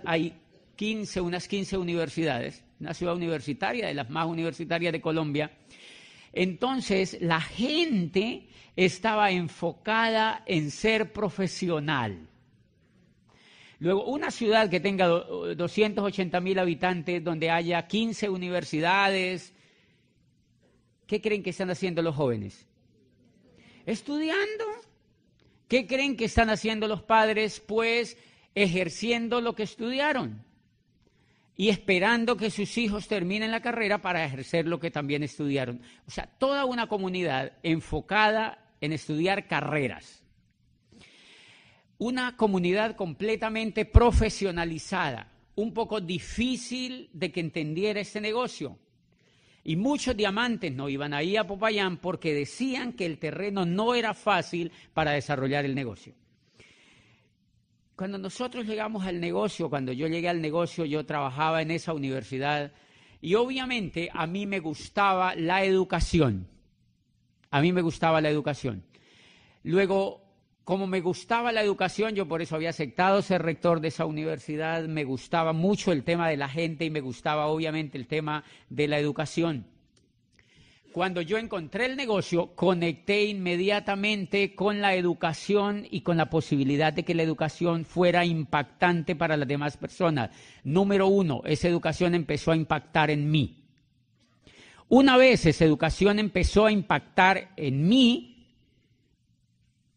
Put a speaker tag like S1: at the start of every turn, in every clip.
S1: hay unas 15 universidades, una ciudad universitaria, de las más universitarias de Colombia. Entonces, la gente estaba enfocada en ser profesional. Luego, una ciudad que tenga 280.000 habitantes, donde haya 15 universidades, ¿qué creen que están haciendo los jóvenes? Estudiando. ¿Qué creen que están haciendo los padres? Pues ejerciendo lo que estudiaron y esperando que sus hijos terminen la carrera para ejercer lo que también estudiaron. O sea, toda una comunidad enfocada en estudiar carreras. Una comunidad completamente profesionalizada, un poco difícil de que entendiera este negocio. Y muchos diamantes no iban ahí a Popayán porque decían que el terreno no era fácil para desarrollar el negocio. Cuando nosotros llegamos al negocio, cuando yo llegué al negocio, yo trabajaba en esa universidad y obviamente a mí me gustaba la educación. A mí me gustaba la educación. Luego, como me gustaba la educación, yo por eso había aceptado ser rector de esa universidad, me gustaba mucho el tema de la gente y me gustaba obviamente el tema de la educación. Cuando yo encontré el negocio, conecté inmediatamente con la educación y con la posibilidad de que la educación fuera impactante para las demás personas. Número uno, esa educación empezó a impactar en mí. Una vez esa educación empezó a impactar en mí,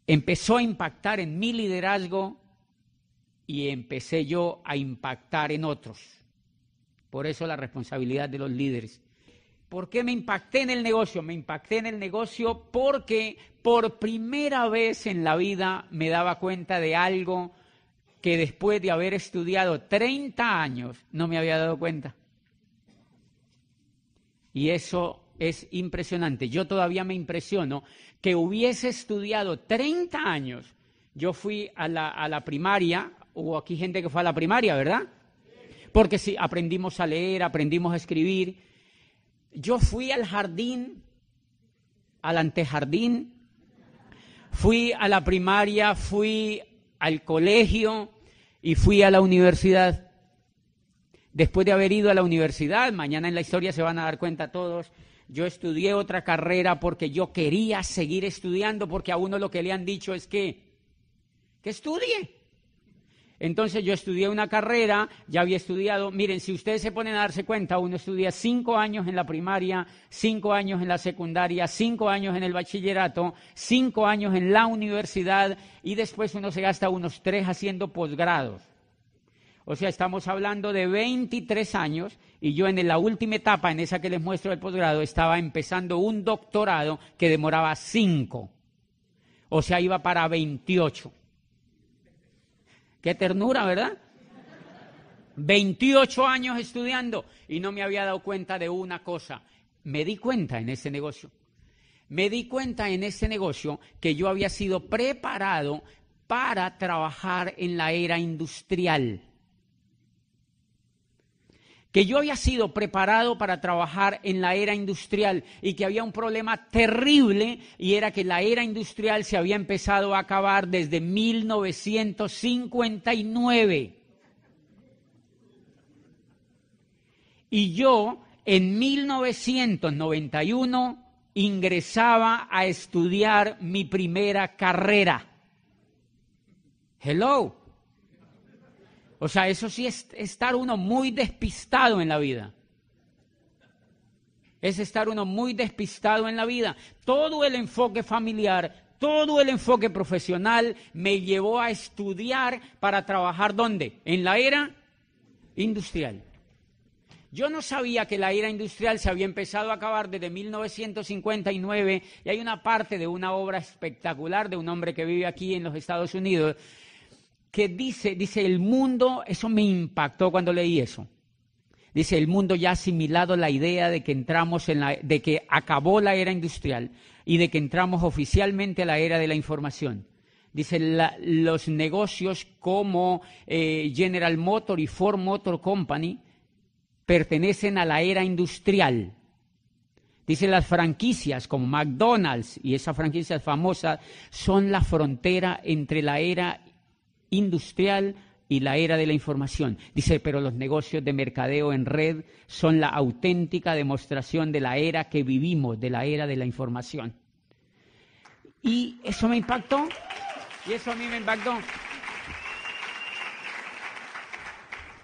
S1: empezó a impactar en mi liderazgo y empecé yo a impactar en otros. Por eso la responsabilidad de los líderes. ¿Por qué me impacté en el negocio? Me impacté en el negocio porque por primera vez en la vida me daba cuenta de algo que después de haber estudiado 30 años no me había dado cuenta. Y eso es impresionante. Yo todavía me impresiono que hubiese estudiado 30 años. Yo fui a la primaria, hubo aquí gente que fue a la primaria, ¿verdad? Porque sí, aprendimos a leer, aprendimos a escribir. Yo fui al jardín, al antejardín, fui a la primaria, fui al colegio y fui a la universidad. Después de haber ido a la universidad, mañana en la historia se van a dar cuenta todos, yo estudié otra carrera porque yo quería seguir estudiando, porque a uno lo que le han dicho es que estudie. Entonces yo estudié una carrera, ya había estudiado, miren, si ustedes se ponen a darse cuenta, uno estudia 5 años en la primaria, 5 años en la secundaria, 5 años en el bachillerato, 5 años en la universidad y después uno se gasta unos 3 haciendo posgrados. O sea, estamos hablando de 23 años y yo en la última etapa, en esa que les muestro el posgrado, estaba empezando un doctorado que demoraba 5. O sea, iba para 28. Qué ternura, ¿verdad? 28 años estudiando y no me había dado cuenta de una cosa. Me di cuenta en ese negocio. Me di cuenta en ese negocio que yo había sido preparado para trabajar en la era industrial. Que yo había sido preparado para trabajar en la era industrial y que había un problema terrible y era que la era industrial se había empezado a acabar desde 1959. Y yo en 1991 ingresaba a estudiar mi primera carrera. Hello. O sea, eso sí es estar uno muy despistado en la vida. Es estar uno muy despistado en la vida. Todo el enfoque familiar, todo el enfoque profesional me llevó a estudiar para trabajar ¿dónde? En la era industrial. Yo no sabía que la era industrial se había empezado a acabar desde 1959 y hay una parte de una obra espectacular de un hombre que vive aquí en los Estados Unidos que dice el mundo, eso me impactó cuando leí eso. Dice, el mundo ya ha asimilado la idea de que entramos de que acabó la era industrial y de que entramos oficialmente a la era de la información. Dice, los negocios como General Motors y Ford Motor Company pertenecen a la era industrial. Dice, las franquicias como McDonald's y esas franquicias famosas son la frontera entre la era industrial y la era de la información. Dice, pero los negocios de mercadeo en red son la auténtica demostración de la era que vivimos, de la era de la información. Y eso me impactó, y eso a mí me impactó.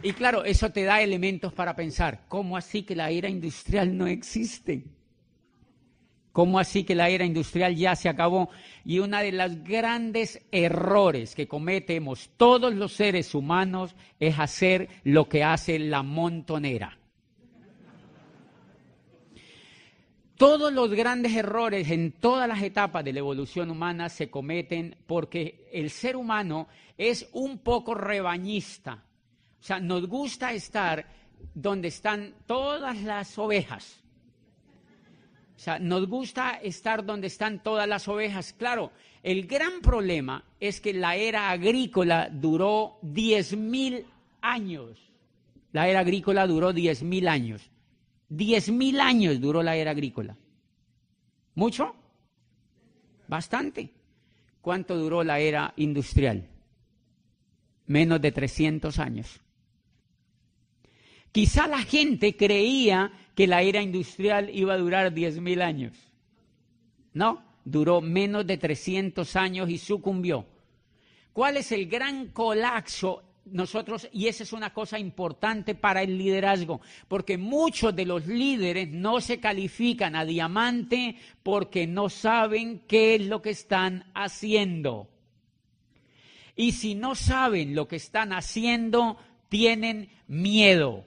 S1: Y claro, eso te da elementos para pensar, ¿cómo así que la era industrial no existe? ¿Cómo así que la era industrial ya se acabó? Y uno de los grandes errores que cometemos todos los seres humanos es hacer lo que hace la montonera. Todos los grandes errores en todas las etapas de la evolución humana se cometen porque el ser humano es un poco rebañista. O sea, nos gusta estar donde están todas las ovejas. O sea, nos gusta estar donde están todas las ovejas. Claro, el gran problema es que la era agrícola duró 10.000 años. La era agrícola duró 10.000 años. 10.000 años duró la era agrícola. ¿Mucho? Bastante. ¿Cuánto duró la era industrial? Menos de 300 años. Quizá la gente creía que la era industrial iba a durar 10.000 años. No, duró menos de 300 años y sucumbió. ¿Cuál es el gran colapso? Y esa es una cosa importante para el liderazgo, porque muchos de los líderes no se califican a diamante porque no saben qué es lo que están haciendo. Y si no saben lo que están haciendo, tienen miedo.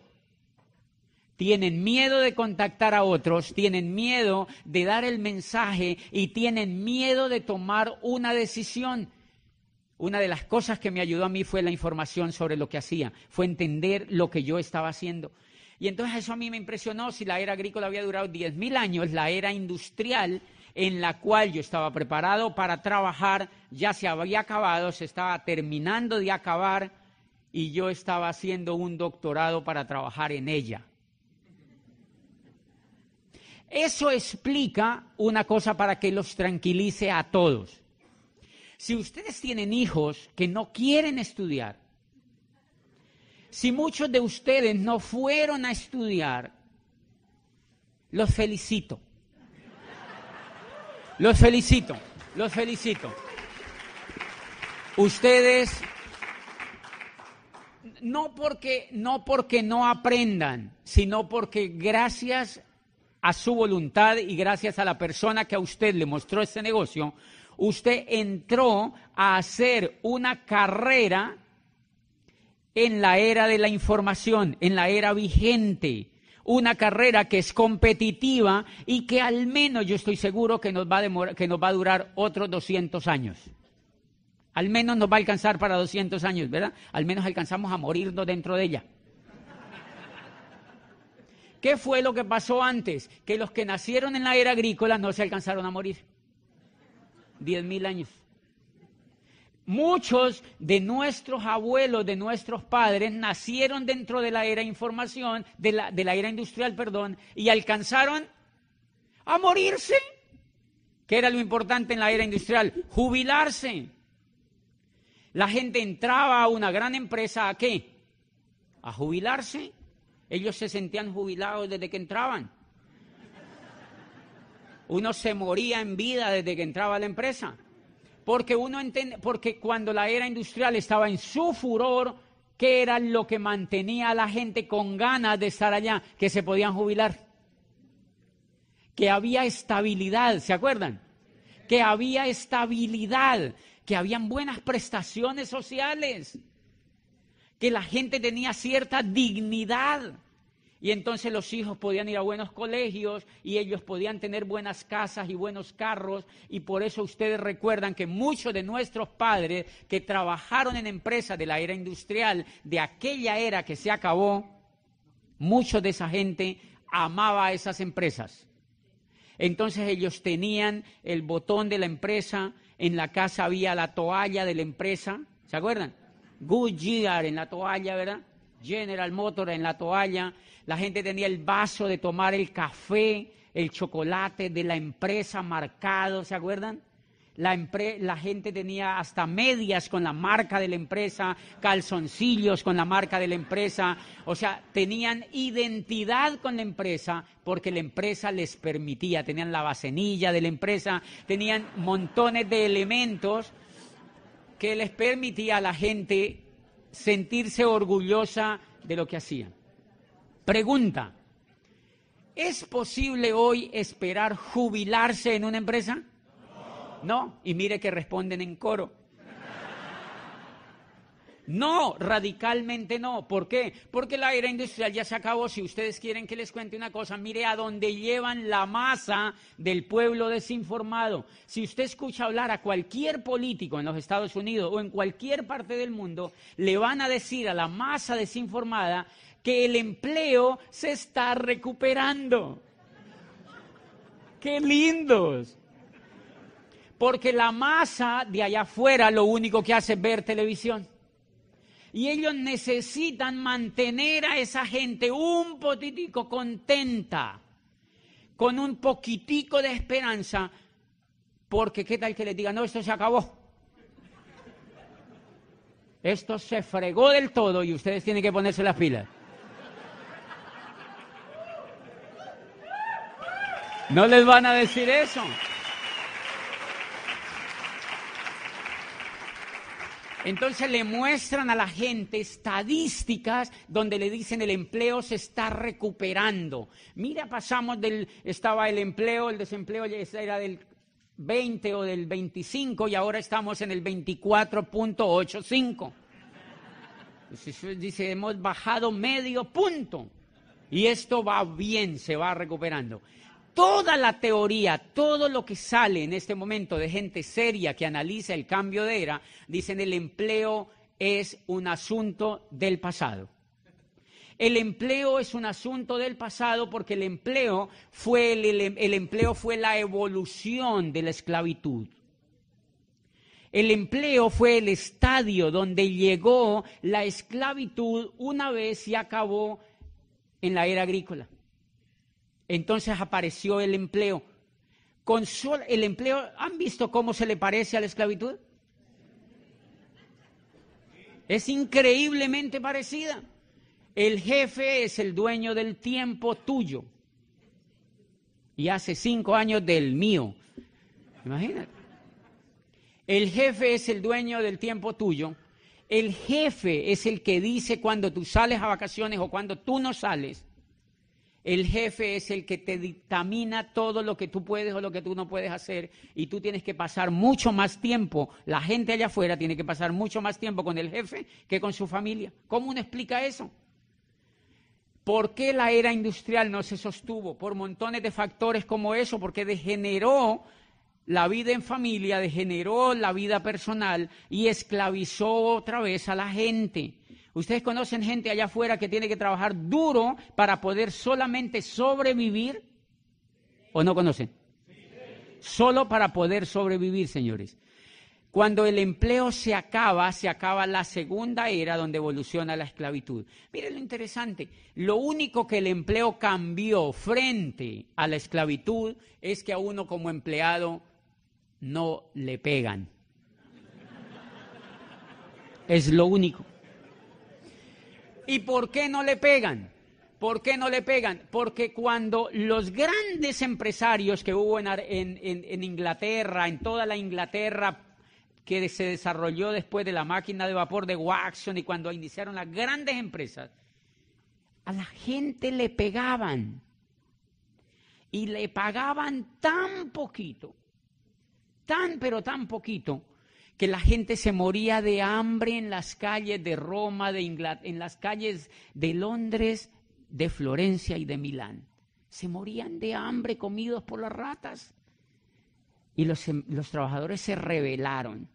S1: Tienen miedo de contactar a otros, tienen miedo de dar el mensaje y tienen miedo de tomar una decisión. Una de las cosas que me ayudó a mí fue la información sobre lo que hacía, fue entender lo que yo estaba haciendo. Y entonces eso a mí me impresionó. Si la era agrícola había durado 10.000 años, la era industrial en la cual yo estaba preparado para trabajar ya se había acabado, se estaba terminando de acabar y yo estaba haciendo un doctorado para trabajar en ella. Eso explica una cosa para que los tranquilice a todos. Si ustedes tienen hijos que no quieren estudiar, si muchos de ustedes no fueron a estudiar, los felicito. Los felicito, los felicito. Ustedes, no porque no aprendan, sino porque gracias a su voluntad y gracias a la persona que a usted le mostró este negocio, usted entró a hacer una carrera en la era de la información, en la era vigente, una carrera que es competitiva y que al menos yo estoy seguro que nos va a durar otros 200 años. Al menos nos va a alcanzar para 200 años, ¿verdad? Al menos alcanzamos a morirnos dentro de ella. ¿Qué fue lo que pasó antes? Que los que nacieron en la era agrícola no se alcanzaron a morir. 10.000 años. Muchos de nuestros abuelos, de nuestros padres, nacieron dentro de la era información, de la era industrial, perdón, y alcanzaron a morirse. ¿Qué era lo importante en la era industrial? Jubilarse. La gente entraba a una gran empresa, ¿a qué? A jubilarse. Ellos se sentían jubilados desde que entraban. Uno se moría en vida desde que entraba a la empresa. Porque porque cuando la era industrial estaba en su furor, ¿qué era lo que mantenía a la gente con ganas de estar allá? Que se podían jubilar. Que había estabilidad, ¿se acuerdan? Que había estabilidad, que habían buenas prestaciones sociales, que la gente tenía cierta dignidad. Y entonces los hijos podían ir a buenos colegios y ellos podían tener buenas casas y buenos carros. Y por eso ustedes recuerdan que muchos de nuestros padres que trabajaron en empresas de la era industrial, de aquella era que se acabó, muchos de esa gente amaba a esas empresas. Entonces ellos tenían el botón de la empresa, en la casa había la toalla de la empresa, ¿se acuerdan? Goodyear en la toalla, ¿verdad? General Motors en la toalla. La gente tenía el vaso de tomar el café, el chocolate de la empresa marcado, ¿se acuerdan? La gente tenía hasta medias con la marca de la empresa, calzoncillos con la marca de la empresa. O sea, tenían identidad con la empresa porque la empresa les permitía. Tenían la bacenilla de la empresa, tenían montones de elementos que les permitía a la gente sentirse orgullosa de lo que hacían. Pregunta: ¿es posible hoy esperar jubilarse en una empresa? No, y mire que responden en coro. No, radicalmente no. ¿Por qué? Porque la era industrial ya se acabó. Si ustedes quieren que les cuente una cosa, mire a dónde llevan la masa del pueblo desinformado. Si usted escucha hablar a cualquier político en los Estados Unidos o en cualquier parte del mundo, le van a decir a la masa desinformada que el empleo se está recuperando. ¡Qué lindos! Porque la masa de allá afuera lo único que hace es ver televisión. Y ellos necesitan mantener a esa gente un poquitico contenta, con un poquitico de esperanza, porque qué tal que les digan: no, esto se acabó. Esto se fregó del todo y ustedes tienen que ponerse las pilas. No les van a decir eso. Entonces le muestran a la gente estadísticas donde le dicen el empleo se está recuperando. Mira, estaba el empleo, el desempleo era del 20 o del 25 y ahora estamos en el 24.85. Dice, hemos bajado medio punto y esto va bien, se va recuperando. Toda la teoría, todo lo que sale en este momento de gente seria que analiza el cambio de era, dicen el empleo es un asunto del pasado. El empleo es un asunto del pasado porque el empleo fue la evolución de la esclavitud. El empleo fue el estadio donde llegó la esclavitud una vez y acabó en la era agrícola. Entonces apareció el empleo. El empleo, ¿han visto cómo se le parece a la esclavitud? Es increíblemente parecida. El jefe es el dueño del tiempo tuyo. Y hace 5 años del mío. Imagínate. El jefe es el dueño del tiempo tuyo. El jefe es el que dice cuando tú sales a vacaciones o cuando tú no sales. El jefe es el que te dictamina todo lo que tú puedes o lo que tú no puedes hacer y tú tienes que pasar mucho más tiempo, la gente allá afuera tiene que pasar mucho más tiempo con el jefe que con su familia. ¿Cómo uno explica eso? ¿Por qué la era industrial no se sostuvo? Por montones de factores como eso, porque degeneró la vida en familia, degeneró la vida personal y esclavizó otra vez a la gente. ¿Ustedes conocen gente allá afuera que tiene que trabajar duro para poder solamente sobrevivir? ¿O no conocen? Solo para poder sobrevivir, señores. Cuando el empleo se acaba la segunda era donde evoluciona la esclavitud. Miren lo interesante, lo único que el empleo cambió frente a la esclavitud es que a uno como empleado no le pegan. Es lo único. ¿Y por qué no le pegan? ¿Por qué no le pegan? Porque cuando los grandes empresarios que hubo en Inglaterra, en toda la Inglaterra que se desarrolló después de la máquina de vapor de Watson y cuando iniciaron las grandes empresas, a la gente le pegaban y le pagaban tan poquito, pero tan poquito, que la gente se moría de hambre en las calles de Roma, en las calles de Londres, de Florencia y de Milán. Se morían de hambre comidos por las ratas. Y los trabajadores se rebelaron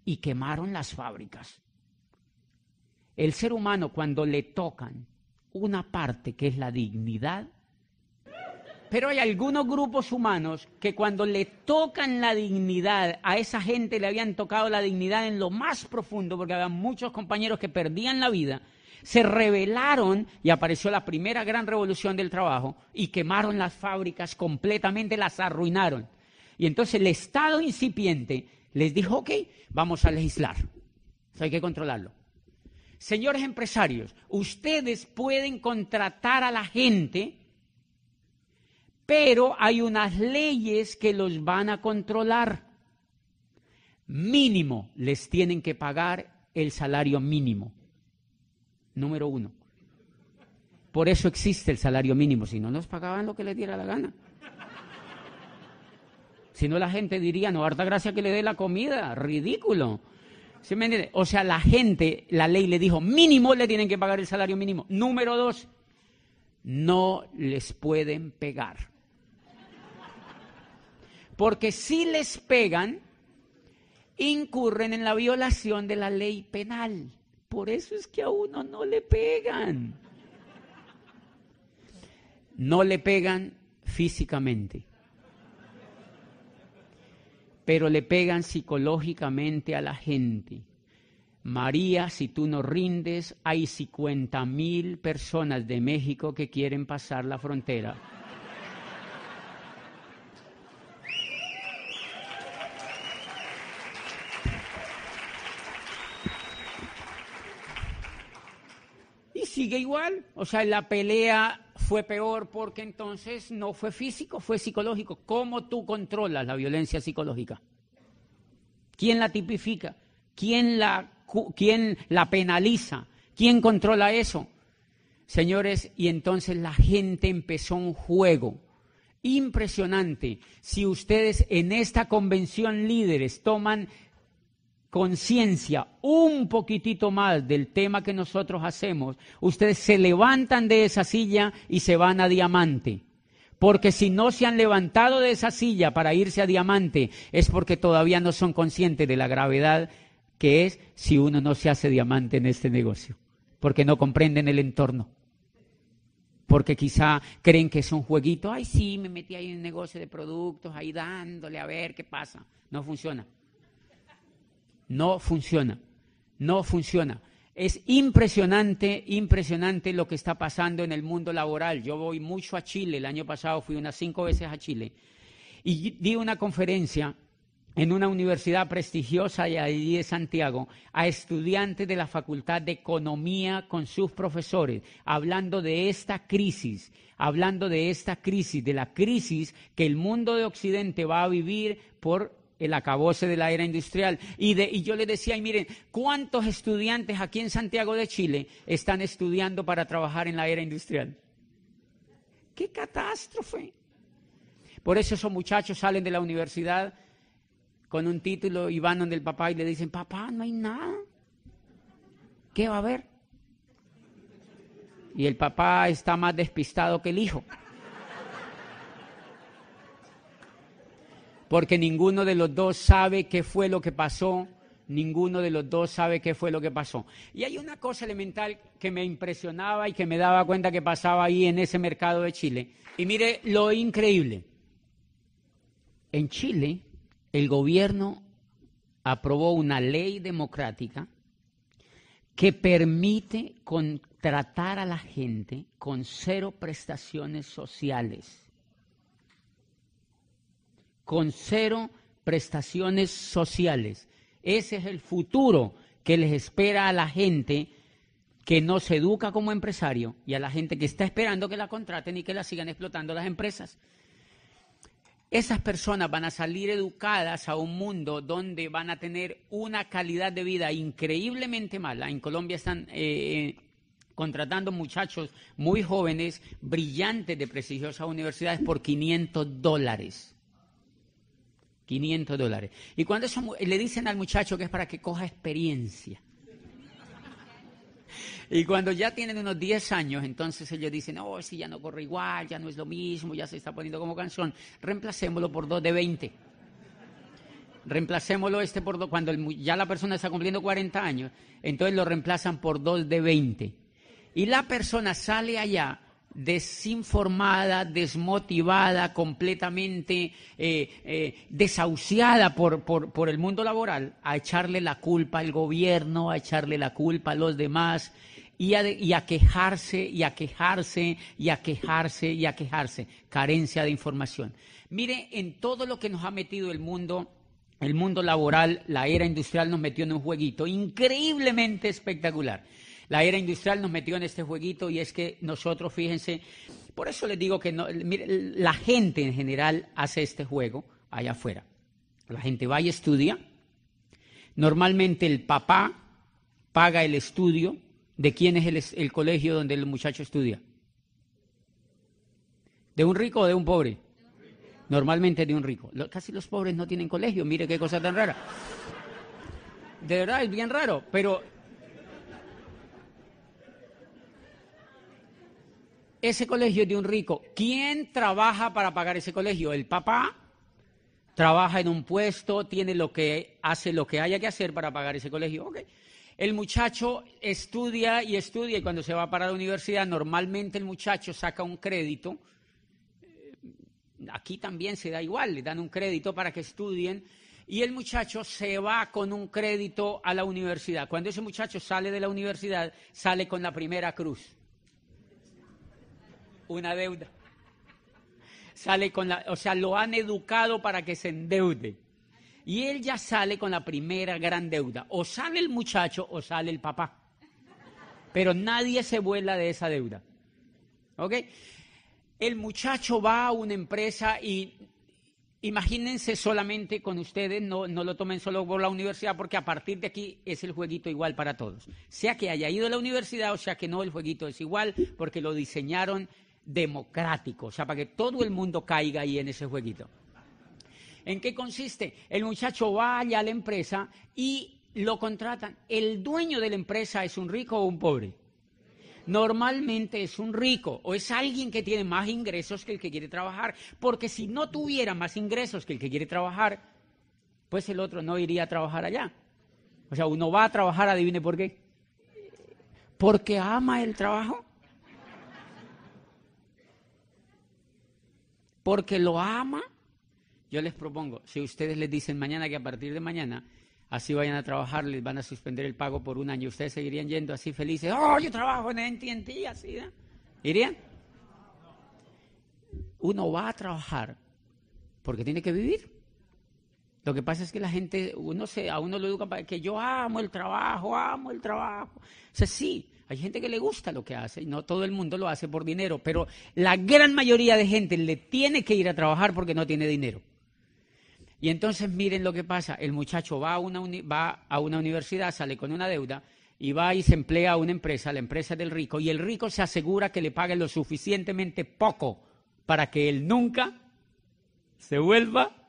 S1: y quemaron las fábricas. El ser humano, cuando le tocan una parte que es la dignidad, pero hay algunos grupos humanos que cuando le tocan la dignidad, a esa gente le habían tocado la dignidad en lo más profundo, porque había muchos compañeros que perdían la vida, se rebelaron y apareció la primera gran revolución del trabajo y quemaron las fábricas completamente, las arruinaron. Y entonces el Estado incipiente les dijo, ok, vamos a legislar. Eso hay que controlarlo. Señores empresarios, ustedes pueden contratar a la gente, pero hay unas leyes que los van a controlar. Mínimo les tienen que pagar el salario mínimo. Número 1. Por eso existe el salario mínimo, si no nos pagaban lo que les diera la gana. Si no, la gente diría, no, harta gracia que le dé la comida, ridículo. ¿Sí me entiende? O sea, la gente, la ley le dijo, mínimo le tienen que pagar el salario mínimo. Número 2, no les pueden pegar. Porque si les pegan, incurren en la violación de la ley penal. Por eso es que a uno no le pegan. No le pegan físicamente, pero le pegan psicológicamente a la gente. María, si tú no rindes, hay 50,000 personas de México que quieren pasar la frontera. Y sigue igual, o sea, la pelea fue peor porque entonces no fue físico, fue psicológico. ¿Cómo tú controlas la violencia psicológica? ¿Quién la tipifica? ¿Quién la penaliza? ¿Quién controla eso? Señores, y entonces la gente empezó un juego impresionante. Si ustedes en esta convención líderes toman conciencia un poquitito más del tema que nosotros hacemos, ustedes se levantan de esa silla y se van a Diamante. Porque si no se han levantado de esa silla para irse a Diamante, es porque todavía no son conscientes de la gravedad que es si uno no se hace diamante en este negocio. Porque no comprenden el entorno. Porque quizá creen que es un jueguito. Ay, sí, me metí ahí en un negocio de productos, ahí dándole a ver qué pasa. No funciona. No funciona, no funciona. Es impresionante, impresionante lo que está pasando en el mundo laboral. Yo voy mucho a Chile, el año pasado fui unas 5 veces a Chile y di una conferencia en una universidad prestigiosa allí de Santiago a estudiantes de la Facultad de Economía con sus profesores, hablando de esta crisis, de la crisis que el mundo de Occidente va a vivir por el acabose de la era industrial. Y yo les decía, y miren, ¿cuántos estudiantes aquí en Santiago de Chile están estudiando para trabajar en la era industrial? ¡Qué catástrofe! Por eso esos muchachos salen de la universidad con un título y van donde el papá y le dicen, papá, no hay nada. ¿Qué va a haber? Y el papá está más despistado que el hijo. Porque ninguno de los dos sabe qué fue lo que pasó, Y hay una cosa elemental que me impresionaba y que me daba cuenta que pasaba ahí en ese mercado de Chile. Y mire lo increíble. En Chile, el gobierno aprobó una ley democrática que permite contratar a la gente con 0 prestaciones sociales. Con 0 prestaciones sociales. Ese es el futuro que les espera a la gente que no se educa como empresario y a la gente que está esperando que la contraten y que la sigan explotando las empresas. Esas personas van a salir educadas a un mundo donde van a tener una calidad de vida increíblemente mala. En Colombia están contratando muchachos muy jóvenes, brillantes de prestigiosas universidades por $500. $500. Y cuando eso, le dicen al muchacho que es para que coja experiencia. Y cuando ya tienen unos 10 años, entonces ellos dicen, oh, si ya no corre igual, ya no es lo mismo, ya se está poniendo como canción, reemplacémoslo por 2 de 20. Reemplacémoslo por 2, cuando ya la persona está cumpliendo 40 años, entonces lo reemplazan por 2 de 20. Y la persona sale allá desinformada, desmotivada, completamente desahuciada por el mundo laboral, a echarle la culpa al gobierno, a echarle la culpa a los demás. y a quejarse, y a quejarse, y a quejarse, y a quejarse. Carencia de información. Mire, en todo lo que nos ha metido el mundo laboral, la era industrial nos metió en un jueguito increíblemente espectacular. La era industrial nos metió en este jueguito y es que nosotros, fíjense, por eso les digo que no, mire, la gente en general hace este juego allá afuera. La gente va y estudia. Normalmente el papá paga el estudio. ¿De quién es el colegio donde el muchacho estudia? ¿De un rico o de un pobre? Normalmente de un rico. Casi los pobres no tienen colegio, mire qué cosa tan rara. De verdad, es bien raro, pero ese colegio es de un rico. ¿Quién trabaja para pagar ese colegio? El papá trabaja en un puesto, hace lo que haya que hacer para pagar ese colegio. Okay. El muchacho estudia y cuando se va para la universidad, normalmente el muchacho saca un crédito. Aquí también se da igual, le dan un crédito para que estudien y el muchacho se va con un crédito a la universidad. Cuando ese muchacho sale de la universidad, sale con la primera cruz. Una deuda. Lo han educado para que se endeude. Y él ya sale con la primera gran deuda. O sale el muchacho o sale el papá. Pero nadie se vuela de esa deuda. ¿Ok? El muchacho va a una empresa y imagínense solamente con ustedes, no lo tomen solo por la universidad, porque a partir de aquí es el jueguito igual para todos. Sea que haya ido a la universidad o sea que no, el jueguito es igual porque lo diseñaron democrático, o sea, para que todo el mundo caiga ahí en ese jueguito. ¿En qué consiste? El muchacho va allá a la empresa y lo contratan. ¿El dueño de la empresa es un rico o un pobre? Normalmente es un rico o es alguien que tiene más ingresos que el que quiere trabajar, porque si no tuviera más ingresos que el que quiere trabajar, pues el otro no iría a trabajar allá. O sea, uno va a trabajar, adivine por qué. Porque ama el trabajo. Porque lo ama. Yo les propongo, si ustedes les dicen mañana que a partir de mañana así vayan a trabajar, les van a suspender el pago por un año, ¿ustedes seguirían yendo así felices? ¡Oh, yo trabajo en AT&T, así, ¿eh? ¿Irían? Uno va a trabajar porque tiene que vivir. Lo que pasa es que la gente, a uno lo educa para que yo amo el trabajo. O sea, sí, hay gente que le gusta lo que hace y no todo el mundo lo hace por dinero, pero la gran mayoría de gente le tiene que ir a trabajar porque no tiene dinero. Y entonces miren lo que pasa, el muchacho va a una universidad, sale con una deuda y va y se emplea a una empresa, la empresa del rico, y el rico se asegura que le pague lo suficientemente poco para que él nunca se vuelva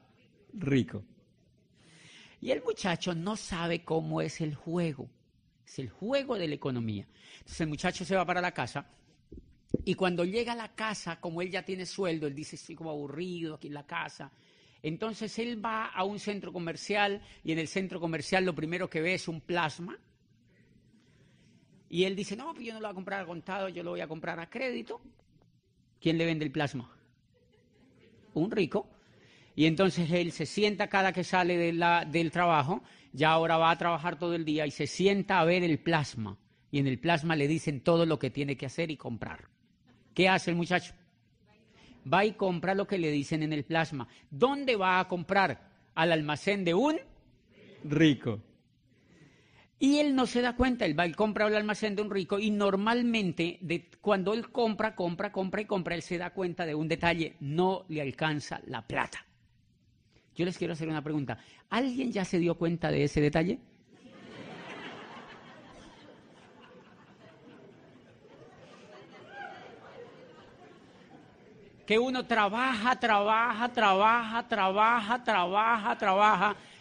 S1: rico. Y el muchacho no sabe cómo es el juego de la economía. Entonces el muchacho se va para la casa y cuando llega a la casa, como él ya tiene sueldo, él dice, estoy como aburrido aquí en la casa. Entonces él va a un centro comercial y en el centro comercial lo primero que ve es un plasma. Y él dice, no, pues yo no lo voy a comprar a contado, yo lo voy a comprar a crédito. ¿Quién le vende el plasma? Un rico. Y entonces él se sienta cada que sale del trabajo, ya ahora va a trabajar todo el día y se sienta a ver el plasma. Y en el plasma le dicen todo lo que tiene que hacer y comprar. ¿Qué hace el muchacho? Va y compra lo que le dicen en el plasma. ¿Dónde va a comprar? Al almacén de un rico. Y él no se da cuenta, él va y compra al almacén de un rico y normalmente cuando él compra, él se da cuenta de un detalle, no le alcanza la plata. Yo les quiero hacer una pregunta. ¿Alguien ya se dio cuenta de ese detalle? Que uno trabaja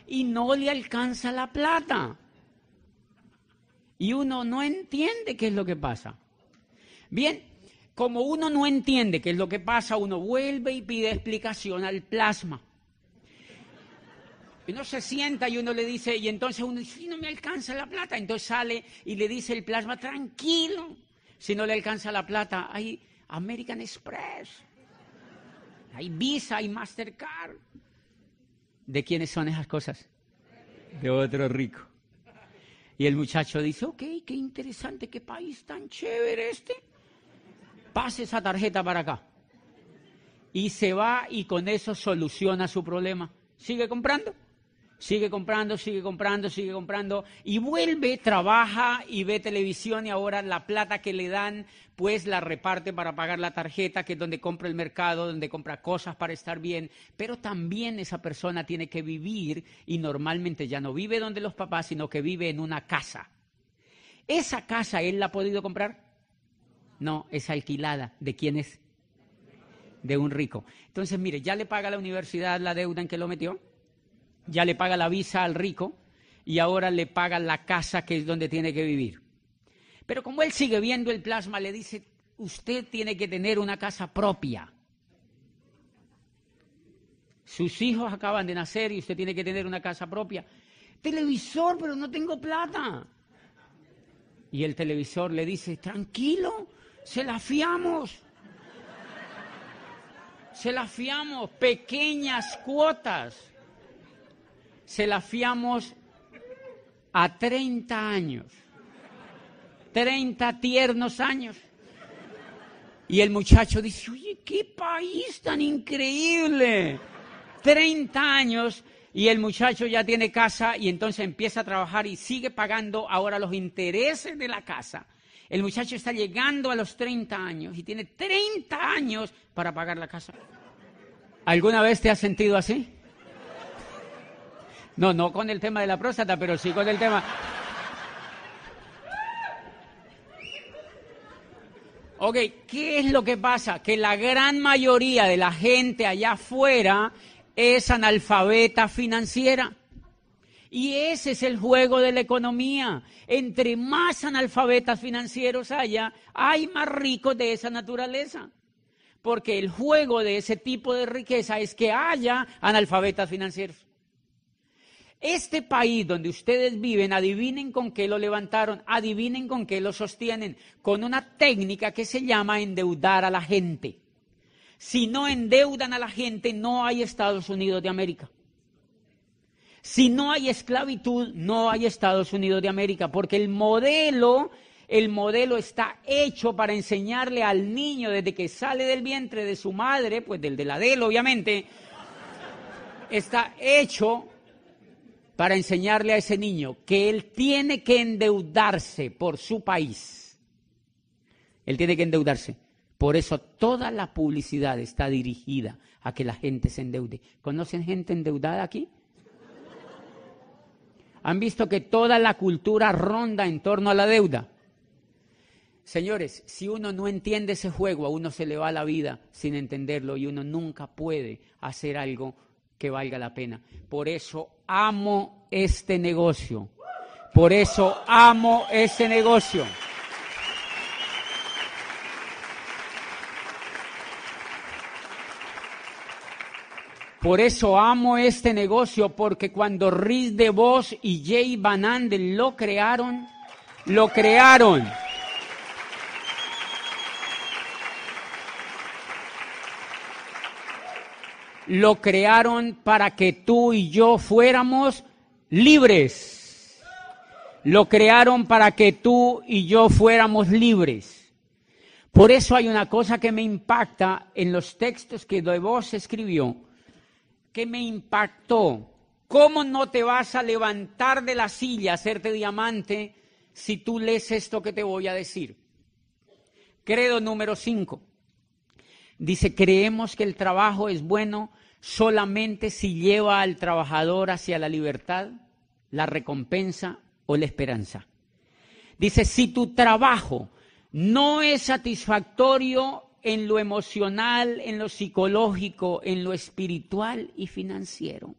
S1: y no le alcanza la plata. Y uno no entiende qué es lo que pasa. Bien, como uno no entiende qué es lo que pasa, uno vuelve y pide explicación al plasma. Uno se sienta y uno le dice, y entonces uno dice, no me alcanza la plata. Entonces sale y le dice el plasma, tranquilo, si no le alcanza la plata, hay American Express. Hay Visa, hay Mastercard. ¿De quiénes son esas cosas? De otro rico. Y el muchacho dice, ok, qué interesante, qué país tan chévere este. Pase esa tarjeta para acá. Y se va y con eso soluciona su problema. Sigue comprando. Sigue comprando, sigue comprando, sigue comprando y vuelve, trabaja y ve televisión y ahora la plata que le dan pues la reparte para pagar la tarjeta, que es donde compra el mercado, donde compra cosas para estar bien, pero también esa persona tiene que vivir y normalmente ya no vive donde los papás, sino que vive en una casa. ¿Esa casa él la ha podido comprar? No, es alquilada. ¿De quién es? De un rico. Entonces, mire, ya le paga la universidad la deuda en que lo metió. Ya le paga la visa al rico y ahora le paga la casa que es donde tiene que vivir. Pero como él sigue viendo el plasma, le dice, usted tiene que tener una casa propia. Sus hijos acaban de nacer y usted tiene que tener una casa propia. Televisor, pero no tengo plata. Y el televisor le dice, tranquilo, se la fiamos. Se la fiamos, pequeñas cuotas. Se la fiamos a 30 años, 30 tiernos años. Y el muchacho dice, oye, qué país tan increíble, 30 años, y el muchacho ya tiene casa y entonces empieza a trabajar y sigue pagando ahora los intereses de la casa. El muchacho está llegando a los 30 años y tiene 30 años para pagar la casa. ¿Alguna vez te has sentido así? No con el tema de la próstata, pero sí con el tema. Ok, ¿qué es lo que pasa? Que la gran mayoría de la gente allá afuera es analfabeta financiera. Y ese es el juego de la economía. Entre más analfabetas financieros haya, hay más ricos de esa naturaleza. Porque el juego de ese tipo de riqueza es que haya analfabetas financieros. Este país donde ustedes viven, adivinen con qué lo levantaron, adivinen con qué lo sostienen, con una técnica que se llama endeudar a la gente. Si no endeudan a la gente, no hay Estados Unidos de América. Si no hay esclavitud, no hay Estados Unidos de América, porque el modelo está hecho para enseñarle al niño desde que sale del vientre de su madre, pues del de la de él, obviamente, está hecho para enseñarle a ese niño que él tiene que endeudarse por su país. Él tiene que endeudarse. Por eso toda la publicidad está dirigida a que la gente se endeude. ¿Conocen gente endeudada aquí? ¿Han visto que toda la cultura ronda en torno a la deuda? Señores, si uno no entiende ese juego, a uno se le va la vida sin entenderlo y uno nunca puede hacer algo que valga la pena. Por eso amo este negocio. Por eso amo este negocio. Por eso amo este negocio, porque cuando Rhys DeVos y Jay Van Andel lo crearon. Lo crearon para que tú y yo fuéramos libres. Lo crearon para que tú y yo fuéramos libres. Por eso hay una cosa que me impacta en los textos que DeVos escribió, que me impactó. ¿Cómo no te vas a levantar de la silla, hacerte diamante, si tú lees esto que te voy a decir? Credo número 5. Dice, creemos que el trabajo es bueno solamente si lleva al trabajador hacia la libertad, la recompensa o la esperanza. Dice, si tu trabajo no es satisfactorio en lo emocional, en lo psicológico, en lo espiritual y financiero,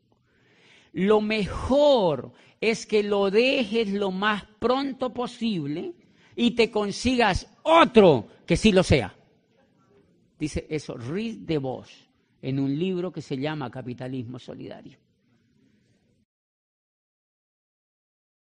S1: lo mejor es que lo dejes lo más pronto posible y te consigas otro que sí lo sea. Dice eso Rhys DeVos en un libro que se llama Capitalismo Solidario.